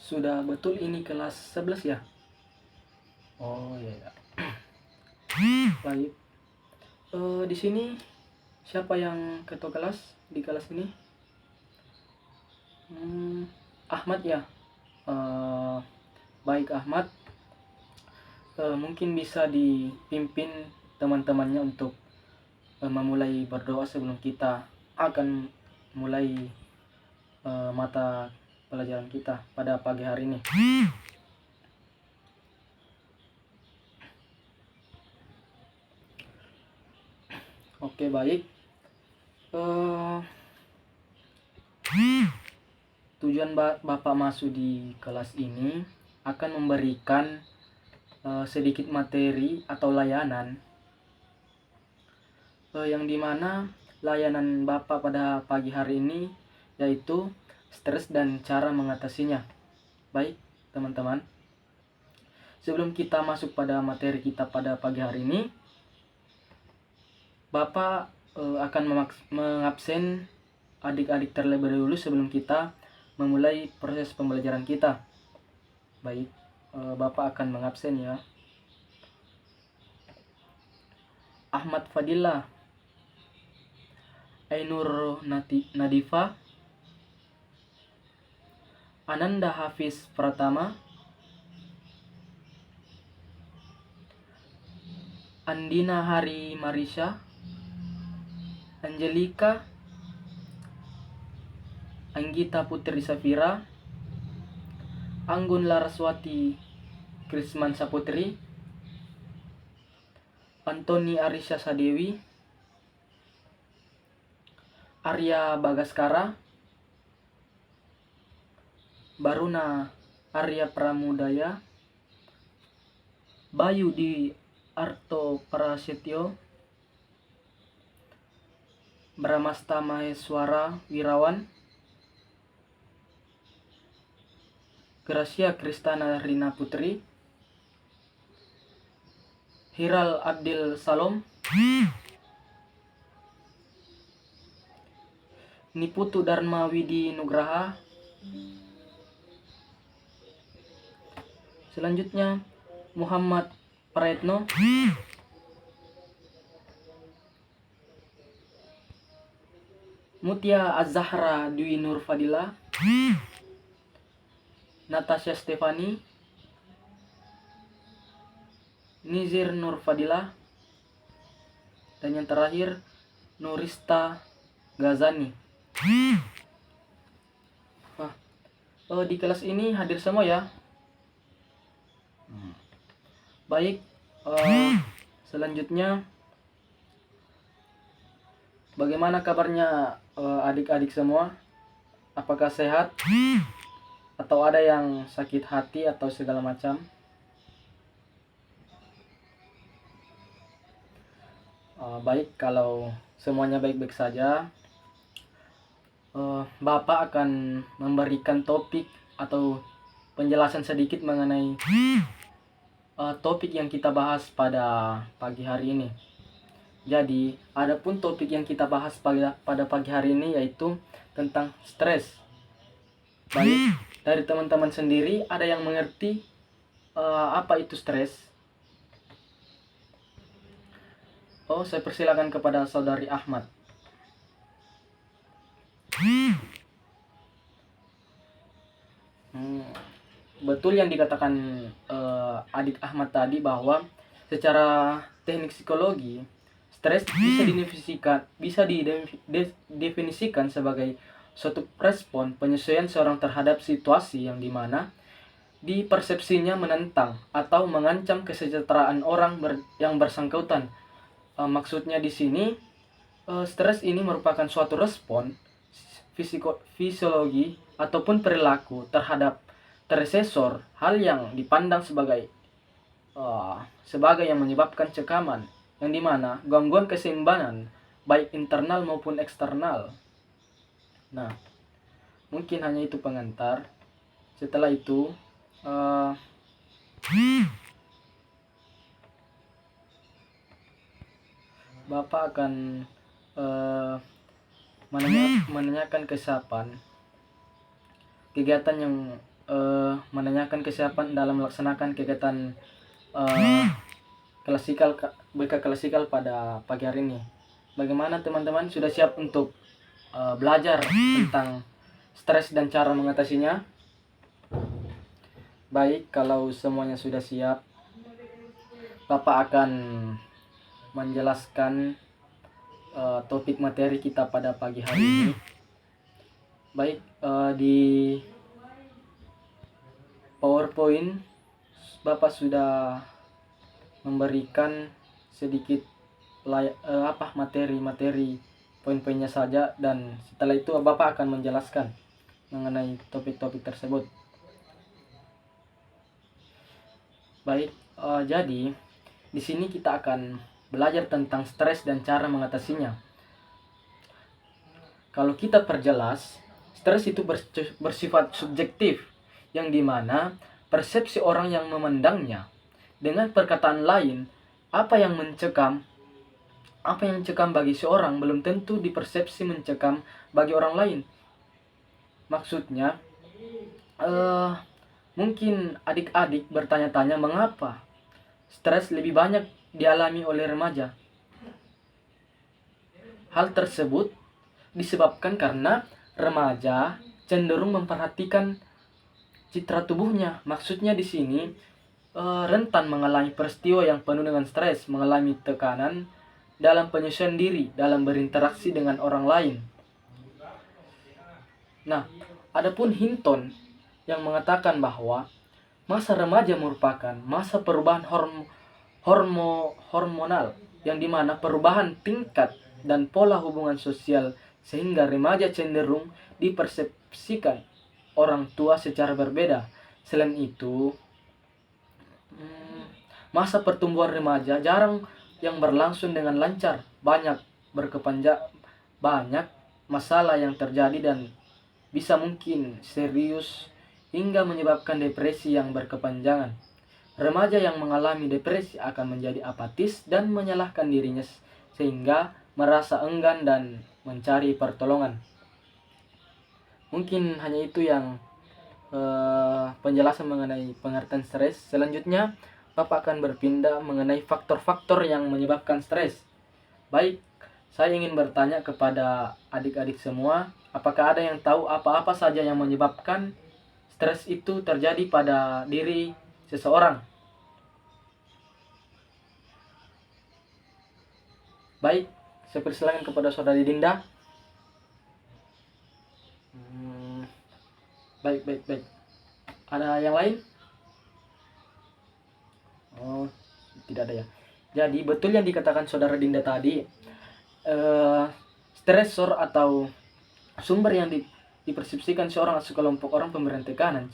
Sudah betul ini kelas 11 ya? Oh iya ya. Baik. Di sini siapa yang ketua kelas di kelas ini? Ahmad ya. Eh, Baik Ahmad. Mungkin bisa dipimpin teman-temannya untuk memulai berdoa sebelum kita akan mulai mata pelajaran kita pada pagi hari ini. Oke baik. Tujuan Bapak masuk di kelas ini akan memberikan sedikit materi atau layanan yang dimana layanan Bapak pada pagi hari ini yaitu stres dan cara mengatasinya. Baik teman-teman, sebelum kita masuk pada materi kita pada pagi hari ini, Bapak akan mengabsen adik-adik terlebih dahulu sebelum kita memulai proses pembelajaran kita. Baik, Bapak akan mengabsen ya. Ahmad Fadillah, Ainur Nadifa, Ananda Hafiz Pratama, Andina Hari Marisha, Angelika, Anggita Putri Safira, Anggun Laraswati Krisman Saputri, Antoni Arisha Sadewi, Arya Bagaskara, Baruna Arya Pramudaya, Bayu Di Arto Prasetyo, Bramasta Maheswara Wirawan, Gracia Kristana Rina Putri, Hiral Abdil Salom, Niputu Dharma Widi Nugraha. Selanjutnya Muhammad Praetno, Mutia Azahra Dwi Nur Fadila, Natasha Stefani, Nizir Nur Fadila, dan yang terakhir Nurista Gazani. Di kelas ini hadir semua ya. Baik, selanjutnya bagaimana kabarnya adik-adik semua? Apakah sehat? Atau ada yang sakit hati atau segala macam? Baik, kalau semuanya baik-baik saja, Bapak akan memberikan topik atau penjelasan sedikit mengenai topik yang kita bahas pada pagi hari ini. Jadi, adapun topik yang kita bahas pada pagi hari ini yaitu tentang stres. Baik, dari teman-teman sendiri ada yang mengerti apa itu stres? Saya persilakan kepada saudari Ahmad. Betul yang dikatakan adik Ahmad tadi bahwa secara teknik psikologi stres bisa didefinisikan sebagai suatu respon penyesuaian seorang terhadap situasi yang dimana dipersepsinya menentang atau mengancam kesejahteraan orang yang bersangkutan. Maksudnya di sini stres ini merupakan suatu respon fisiologi ataupun perilaku terhadap tersesor hal yang dipandang sebagai yang menyebabkan cekaman, yang dimana gangguan keseimbangan baik internal maupun eksternal. Nah, mungkin hanya itu pengantar. Setelah itu Bapak akan menanyakan kegiatan yang menanyakan kesiapan dalam melaksanakan kegiatan eh, BK klasikal pada pagi hari ini. Bagaimana teman-teman, sudah siap untuk belajar tentang stres dan cara mengatasinya? Baik, kalau semuanya sudah siap, Bapak akan menjelaskan topik materi kita pada pagi hari ini. Baik, di PowerPoint Bapak sudah memberikan sedikit materi poin-poinnya saja, dan setelah itu Bapak akan menjelaskan mengenai topik-topik tersebut. Baik, jadi di sini kita akan belajar tentang stres dan cara mengatasinya. Kalau kita perjelas, stres itu bersifat subjektif, yang dimana persepsi orang yang memandangnya. Dengan perkataan lain, apa yang mencekam bagi seorang belum tentu dipersepsi mencekam bagi orang lain. Maksudnya, mungkin adik-adik bertanya-tanya mengapa stres lebih banyak dialami oleh remaja. Hal tersebut disebabkan karena remaja cenderung memperhatikan citra tubuhnya. Maksudnya di sini rentan mengalami peristiwa yang penuh dengan stres, mengalami tekanan dalam penyesuaian diri, dalam berinteraksi dengan orang lain. Nah, adapun Hinton yang mengatakan bahwa masa remaja merupakan masa perubahan hormonal, yang dimana perubahan tingkat dan pola hubungan sosial, sehingga remaja cenderung dipersepsikan orang tua secara berbeda. Selain itu, masa pertumbuhan remaja jarang yang berlangsung dengan lancar. Banyak masalah yang terjadi dan bisa mungkin serius hingga menyebabkan depresi yang berkepanjangan. Remaja yang mengalami depresi akan menjadi apatis dan menyalahkan dirinya, sehingga merasa enggan dan mencari pertolongan. Mungkin hanya itu yang penjelasan mengenai pengertian stres. Selanjutnya, Bapak akan berpindah mengenai faktor-faktor yang menyebabkan stres. Baik, saya ingin bertanya kepada adik-adik semua, apakah ada yang tahu apa-apa saja yang menyebabkan stres itu terjadi pada diri seseorang? Baik, saya persilakan kepada Saudari Dinda. Baik. Ada yang lain? Oh, tidak ada ya. Jadi betul yang dikatakan Saudara Dinda tadi, stresor atau sumber yang dipersepsikan seorang atau sekelompok orang pemberian tekanan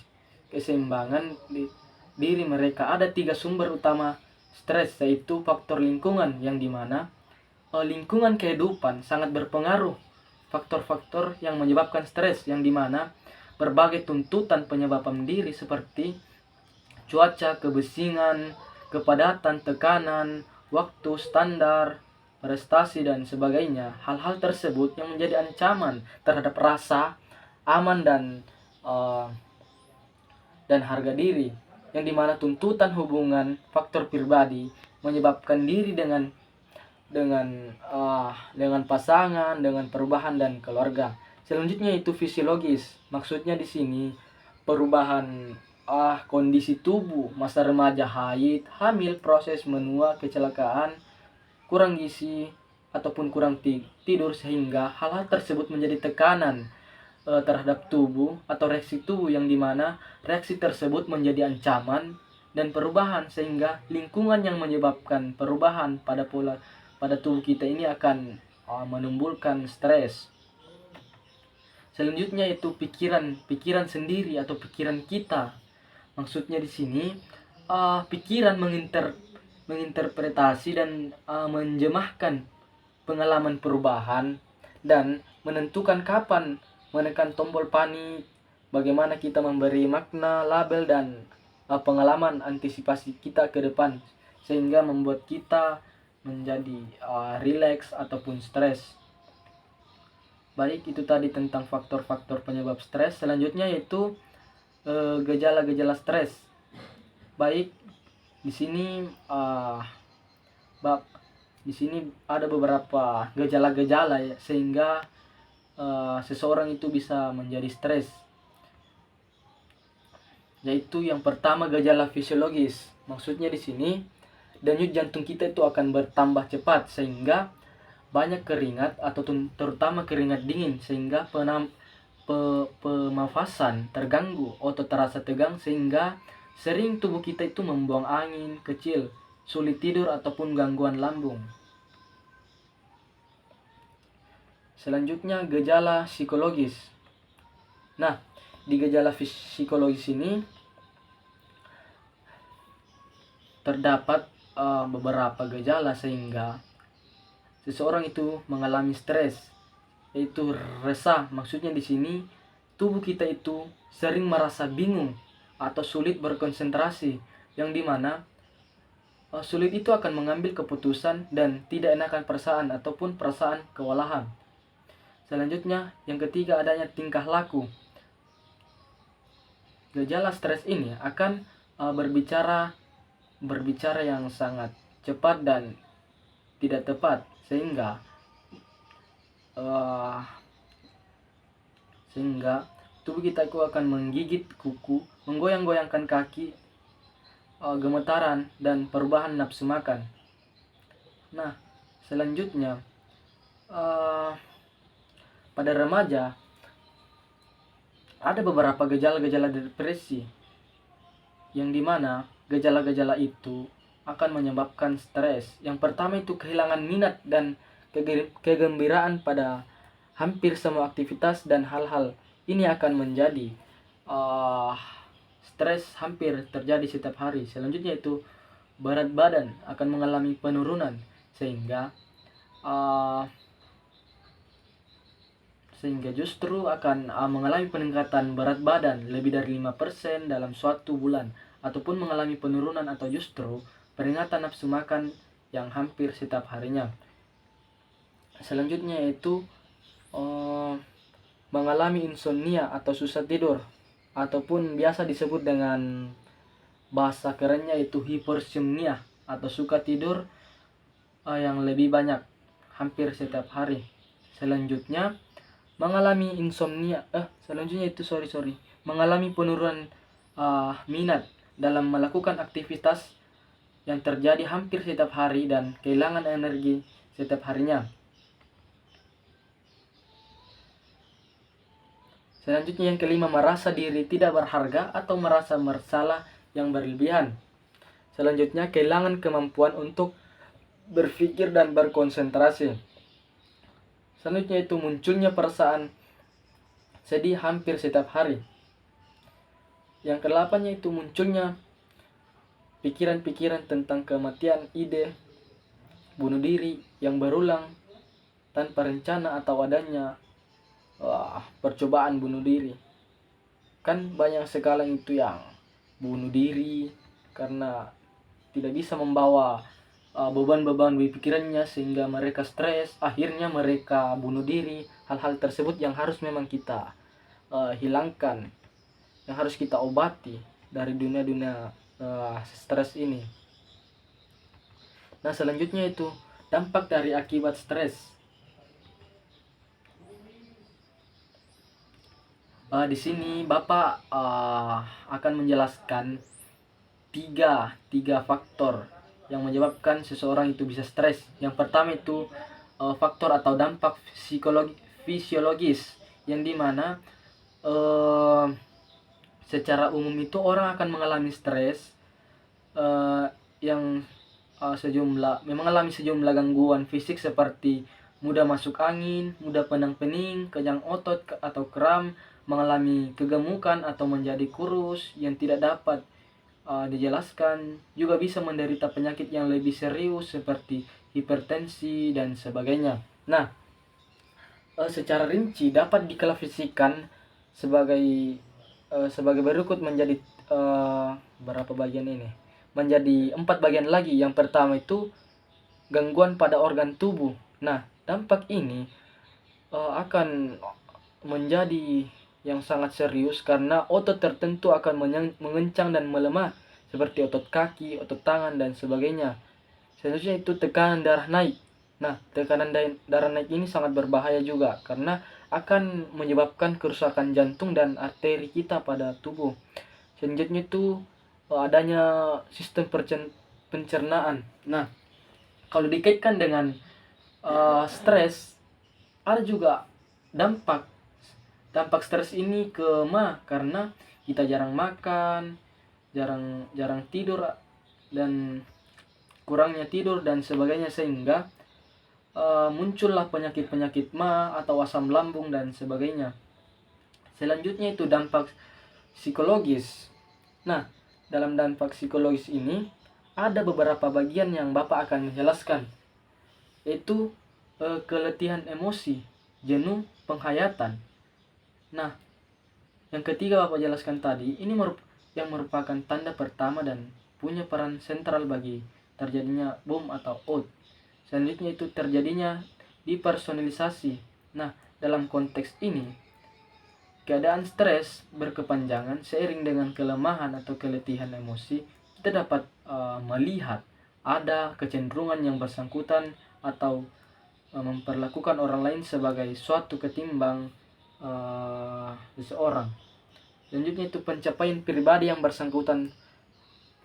keseimbangan di diri mereka. Ada 3 sumber utama stres, yaitu faktor lingkungan, yang dimana lingkungan kehidupan sangat berpengaruh. Faktor-faktor yang menyebabkan stres, yang dimana berbagai tuntutan penyebabkan diri seperti cuaca, kebisingan, kepadatan, tekanan, waktu, standar, prestasi, dan sebagainya. Hal-hal tersebut yang menjadi ancaman terhadap rasa aman dan harga diri, yang dimana tuntutan hubungan, faktor pribadi menyebabkan diri dengan pasangan, dengan perubahan dan keluarga. Selanjutnya itu fisiologis. Maksudnya di sini perubahan kondisi tubuh, masa remaja, haid, hamil, proses menua, kecelakaan, kurang gizi ataupun kurang tidur, sehingga hal-hal tersebut menjadi tekanan terhadap tubuh atau reaksi tubuh, yang dimana reaksi tersebut menjadi ancaman dan perubahan, sehingga lingkungan yang menyebabkan perubahan pada tubuh kita ini akan menimbulkan stres. Selanjutnya itu pikiran sendiri atau pikiran kita. Maksudnya di sini pikiran menginterpretasi dan menjemahkan pengalaman perubahan dan menentukan kapan menekan tombol panik, bagaimana kita memberi makna, label, dan pengalaman antisipasi kita ke depan, sehingga membuat kita menjadi rileks ataupun stres. Baik, itu tadi tentang faktor-faktor penyebab stres. Selanjutnya yaitu gejala-gejala stres. Baik, di sini di sini ada beberapa gejala-gejala ya, sehingga seseorang itu bisa menjadi stres. Yaitu yang pertama, gejala fisiologis. Maksudnya di sini denyut jantung kita itu akan bertambah cepat sehingga banyak keringat atau terutama keringat dingin, sehingga pemafasan terganggu, otot terasa tegang sehingga sering tubuh kita itu membuang angin kecil, sulit tidur ataupun gangguan lambung. Selanjutnya, gejala psikologis. Nah, di gejala psikologis ini terdapat beberapa gejala sehingga seseorang itu mengalami stres, yaitu resah. Maksudnya di sini tubuh kita itu sering merasa bingung atau sulit berkonsentrasi, yang dimana sulit itu akan mengambil keputusan dan tidak enakan perasaan ataupun perasaan kewalahan. Selanjutnya, yang ketiga, adanya tingkah laku. Gejala stres ini akan berbicara yang sangat cepat dan tidak tepat, sehingga tubuh kita itu akan menggigit kuku, menggoyang-goyangkan kaki, gemetaran, dan perubahan nafsu makan. Nah, selanjutnya pada remaja ada beberapa gejala-gejala depresi, yang dimana gejala-gejala itu akan menyebabkan stres. Yang pertama itu kehilangan minat dan kegembiraan pada hampir semua aktivitas dan hal-hal. Ini akan menjadi stres hampir terjadi setiap hari. Selanjutnya itu berat badan akan mengalami penurunan sehingga justru akan mengalami peningkatan berat badan lebih dari 5% dalam suatu bulan, ataupun mengalami penurunan atau justru peningkatan nafsu makan yang hampir setiap harinya. Selanjutnya itu mengalami insomnia atau susah tidur, ataupun biasa disebut dengan bahasa kerennya itu hipersomnia atau suka tidur yang lebih banyak hampir setiap hari. Selanjutnya mengalami mengalami penurunan minat dalam melakukan aktivitas yang terjadi hampir setiap hari dan kehilangan energi setiap harinya. Selanjutnya yang kelima, merasa diri tidak berharga atau merasa bersalah yang berlebihan. Selanjutnya, kehilangan kemampuan untuk berpikir dan berkonsentrasi. Selanjutnya itu munculnya perasaan sedih hampir setiap hari. Yang kedelapannya itu munculnya pikiran-pikiran tentang kematian, ide bunuh diri yang berulang tanpa rencana atau adanya percobaan bunuh diri. Kan banyak sekali itu yang bunuh diri karena tidak bisa membawa beban-beban di pikirannya sehingga mereka stres, akhirnya mereka bunuh diri. Hal-hal tersebut yang harus memang kita hilangkan, yang harus kita obati dari dunia-dunia stres ini. Nah, selanjutnya itu dampak dari akibat stres. Di sini Bapak akan menjelaskan tiga faktor yang menyebabkan seseorang itu bisa stres. Yang pertama itu faktor atau dampak fisiologis, yang dimana secara umum itu orang akan mengalami stres yang mengalami sejumlah gangguan fisik seperti mudah masuk angin, mudah penang-pening, kejang otot atau kram, mengalami kegemukan atau menjadi kurus yang tidak dapat dijelaskan, juga bisa menderita penyakit yang lebih serius seperti hipertensi dan sebagainya. Nah, secara rinci dapat diklasifikasikan sebagai berikut menjadi berapa bagian ini? Menjadi 4 bagian lagi. Yang pertama itu gangguan pada organ tubuh. Nah, dampak ini akan menjadi yang sangat serius karena otot tertentu akan mengencang dan melemah seperti otot kaki, otot tangan dan sebagainya. Selanjutnya itu tekanan darah naik. Nah, tekanan darah naik ini sangat berbahaya juga karena akan menyebabkan kerusakan jantung dan arteri kita pada tubuh. Selanjutnya itu adanya sistem pencernaan. Nah, kalau dikaitkan dengan stres, ada juga dampak stres ini ke karena kita jarang makan, jarang tidur dan kurangnya tidur dan sebagainya, sehingga muncullah penyakit-penyakit atau asam lambung dan sebagainya. Selanjutnya itu dampak psikologis. Nah, dalam dampak psikologis ini ada beberapa bagian yang Bapak akan menjelaskan, yaitu keletihan emosi, jenuh, penghayatan. Nah, yang ketiga Bapak jelaskan tadi, ini yang merupakan tanda pertama dan punya peran sentral bagi terjadinya bom atau out. Selanjutnya itu terjadinya depersonalisasi. Nah, dalam konteks ini, keadaan stres berkepanjangan seiring dengan kelemahan atau keletihan emosi, kita dapat melihat ada kecenderungan yang bersangkutan atau memperlakukan orang lain sebagai suatu ketimbang seseorang. Selanjutnya itu pencapaian pribadi yang bersangkutan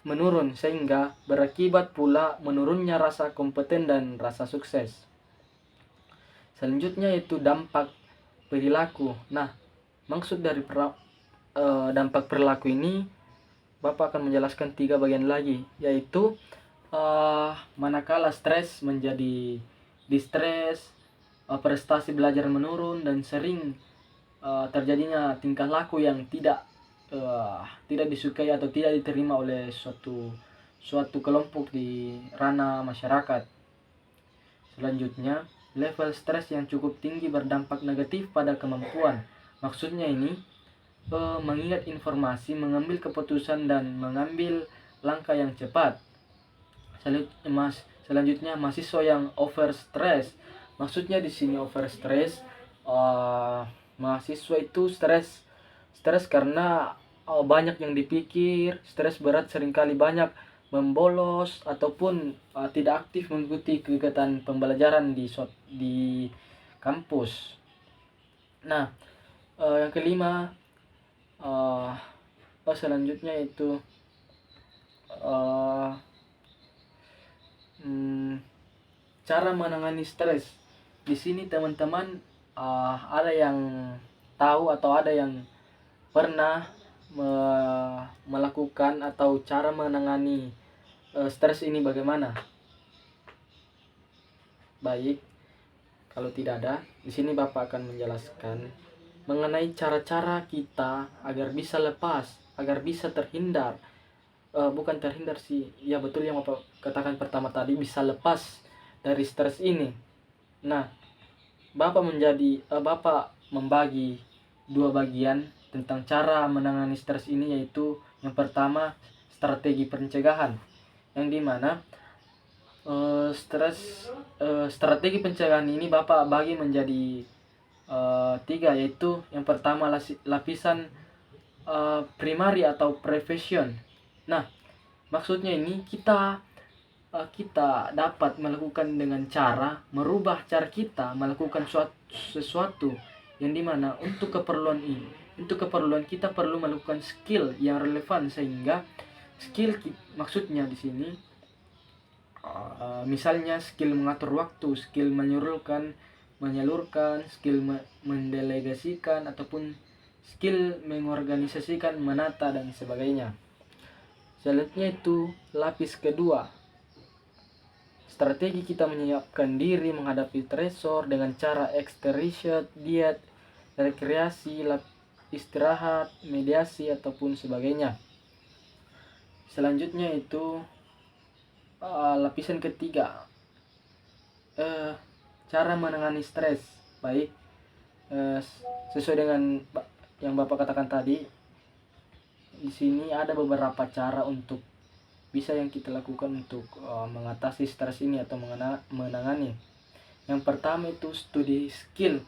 menurun sehingga berakibat pula menurunnya rasa kompeten dan rasa sukses. Selanjutnya itu dampak perilaku. Nah, maksud dari dampak perilaku ini Bapak akan menjelaskan 3 bagian lagi, yaitu manakala stres menjadi distres, prestasi belajar menurun dan sering terjadinya tingkah laku yang tidak disukai atau tidak diterima oleh suatu kelompok di ranah masyarakat. Selanjutnya, level stres yang cukup tinggi berdampak negatif pada kemampuan. Maksudnya ini mengingat informasi, mengambil keputusan dan mengambil langkah yang cepat. Selanjutnya, mahasiswa yang over stress. Maksudnya di sini over stress, mahasiswa itu stres karena banyak yang dipikir, stres berat seringkali banyak membolos ataupun tidak aktif mengikuti kegiatan pembelajaran di kampus. Nah, yang kelima, selanjutnya itu cara menangani stres. Di sini teman-teman ada yang tahu atau ada yang pernah melakukan atau cara menangani stres ini bagaimana? Baik, kalau tidak ada, di sini Bapak akan menjelaskan mengenai cara-cara kita agar bisa lepas, agar bisa terhindar. Bukan terhindar sih, ya betul yang Bapak katakan pertama tadi, bisa lepas dari stres ini. Nah, Bapak membagi 2 bagian tentang cara menangani stres ini, yaitu yang pertama strategi pencegahan, yang dimana strategi pencegahan ini Bapak bagi menjadi 3, yaitu yang pertama lapisan primary atau prevention. Nah, maksudnya ini kita dapat melakukan dengan cara merubah cara kita melakukan sesuatu yang dimana untuk keperluan kita perlu melakukan skill yang relevan, sehingga maksudnya di sini misalnya skill mengatur waktu, skill menyalurkan, skill mendelegasikan ataupun skill mengorganisasikan, menata dan sebagainya. Selanjutnya itu lapis kedua, strategi kita menyiapkan diri menghadapi stresor dengan cara exercise, diet, rekreasi, istirahat, mediasi ataupun sebagainya. Selanjutnya itu lapisan ketiga, cara menangani stres. Baik, sesuai dengan yang Bapak katakan tadi, di sini ada beberapa cara untuk bisa yang kita lakukan untuk mengatasi stres ini atau menangani. Yang pertama itu studi skill.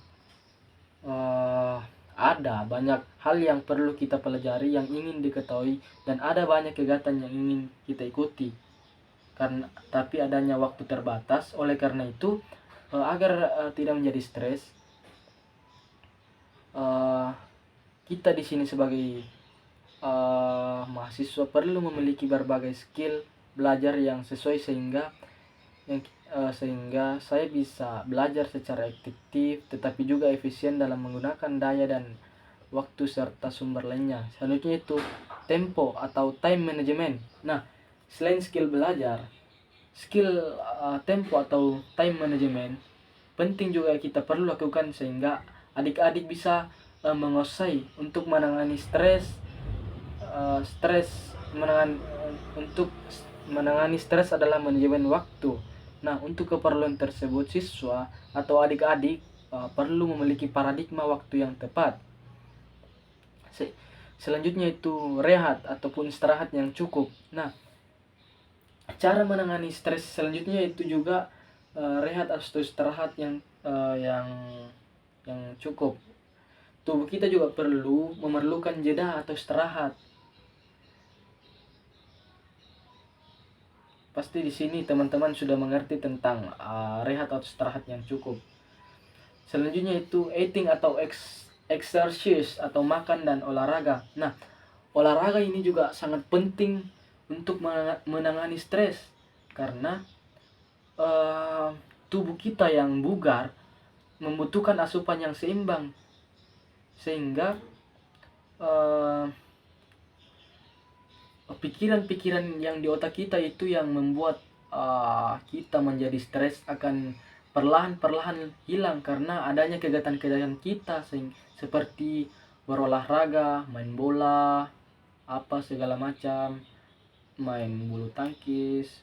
ada banyak hal yang perlu kita pelajari, yang ingin diketahui, dan ada banyak kegiatan yang ingin kita ikuti. Tapi adanya waktu terbatas. Oleh karena itu, agar tidak menjadi stres, kita di sini sebagai mahasiswa perlu memiliki berbagai skill belajar yang sesuai sehingga saya bisa belajar secara efektif tetapi juga efisien dalam menggunakan daya dan waktu serta sumber lainnya. Selanjutnya itu tempo atau time management. Nah, selain skill belajar, skill tempo atau time management penting juga kita perlu lakukan sehingga adik-adik bisa menguasai untuk menangani untuk menangani stres adalah manajemen waktu. Nah, untuk keperluan tersebut siswa atau adik-adik perlu memiliki paradigma waktu yang tepat. Selanjutnya itu rehat ataupun istirahat yang cukup. Nah, cara menangani stres selanjutnya itu juga rehat atau istirahat yang cukup. Tubuh kita juga memerlukan jeda atau istirahat. Pasti di sini teman-teman sudah mengerti tentang rehat atau istirahat yang cukup. Selanjutnya itu eating atau exercise atau makan dan olahraga. Nah, olahraga ini juga sangat penting untuk menangani stres karena tubuh kita yang bugar membutuhkan asupan yang seimbang sehingga pikiran-pikiran yang di otak kita itu yang membuat kita menjadi stres akan perlahan-perlahan hilang karena adanya kegiatan-kegiatan kita seperti berolahraga, main bola, apa segala macam, main bulu tangkis,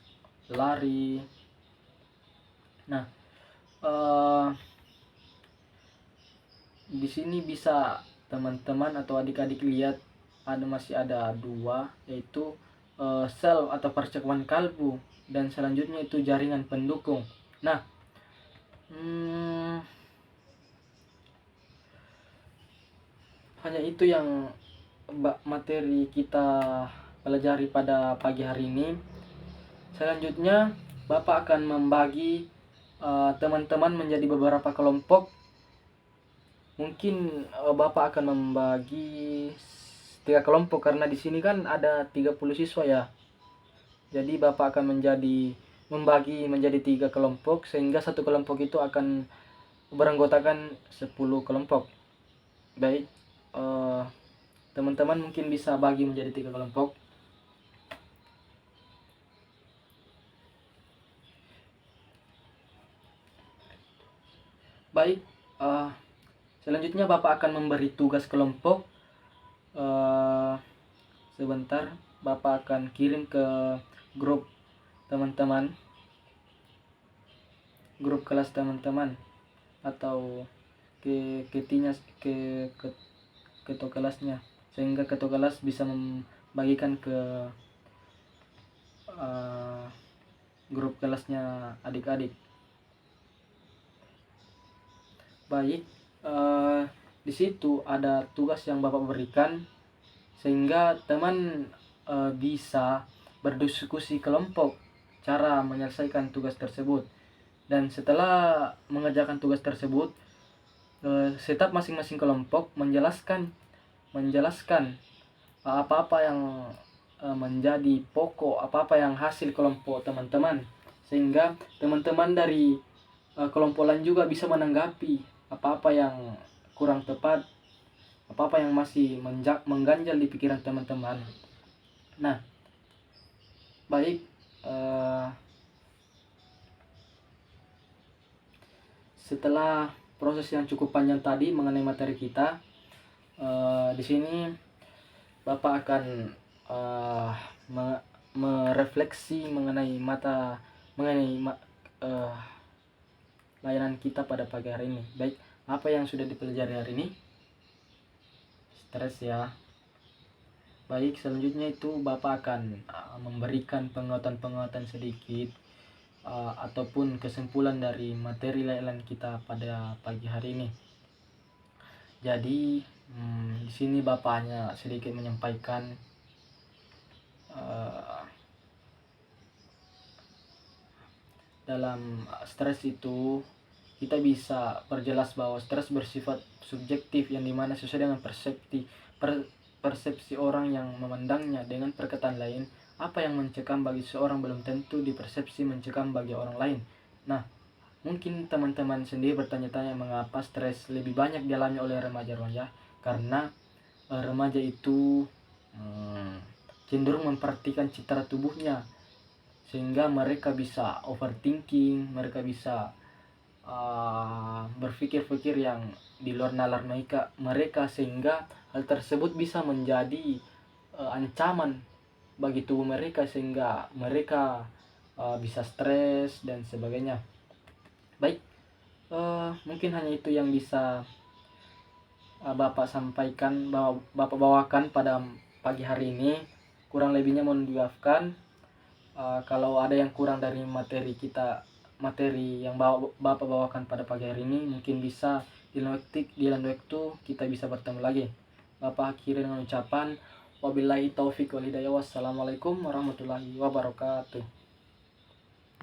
lari. Nah, di sini bisa teman-teman atau adik-adik lihat masih ada dua, yaitu sel atau percakapan kalbu, dan selanjutnya itu jaringan pendukung. Nah, hanya itu yang materi kita pelajari pada pagi hari ini. Selanjutnya Bapak akan membagi teman-teman menjadi beberapa kelompok. Mungkin Bapak akan membagi 3 kelompok karena di sini kan ada 30 siswa ya. Jadi Bapak akan membagi menjadi 3 kelompok sehingga satu kelompok itu akan beranggotakan 10 kelompok. Baik, teman-teman mungkin bisa bagi menjadi 3 kelompok. Baik, selanjutnya Bapak akan memberi tugas kelompok. Sebentar, Bapak akan kirim ke grup teman-teman, grup kelas teman-teman, atau ke ketua kelasnya sehingga ketua kelas bisa membagikan ke grup kelasnya adik-adik. Baik, di situ ada tugas yang Bapak berikan sehingga teman bisa berdiskusi kelompok cara menyelesaikan tugas tersebut. Dan setelah mengerjakan tugas tersebut, setiap masing-masing kelompok menjelaskan apa-apa yang menjadi pokok, apa-apa yang hasil kelompok teman-teman, sehingga teman-teman dari kelompok lain juga bisa menanggapi apa-apa yang kurang tepat, apa-apa yang masih mengganjal di pikiran teman-teman. Nah, baik, setelah proses yang cukup panjang tadi mengenai materi kita, di sini Bapak akan merefleksi mengenai layanan kita pada pagi hari ini. Baik, apa yang sudah dipelajari hari ini? Stres ya. Baik, selanjutnya itu Bapak akan memberikan penguatan-penguatan sedikit ataupun kesimpulan dari materi layanan kita pada pagi hari ini. Jadi Di sini bapaknya sedikit menyampaikan dalam stres itu kita bisa perjelas bahwa stres bersifat subjektif yang dimana sesuai dengan persepsi orang yang memandangnya. Dengan perkataan lain, apa yang mencekam bagi seorang belum tentu dipersepsi mencekam bagi orang lain. Nah, mungkin teman-teman sendiri bertanya-tanya mengapa stres lebih banyak dialami oleh remaja-remaja. Karena remaja itu cenderung memperhatikan citra tubuhnya, sehingga mereka bisa overthinking, mereka bisa berpikir-pikir yang di luar nalar mereka, sehingga hal tersebut bisa menjadi ancaman bagi tubuh mereka, sehingga mereka bisa stres dan sebagainya. Baik, mungkin hanya itu yang bisa Bapak sampaikan, Bapak bawakan pada pagi hari ini. Kurang lebihnya mohon dimaafkan. Kalau ada yang kurang dari materi yang Bapak bawakan pada pagi hari ini, mungkin bisa di lain waktu kita bisa bertemu lagi. Bapak akhiri dengan ucapan wabillahi taufik wal hidayah. Wassalamualaikum warahmatullahi wabarakatuh.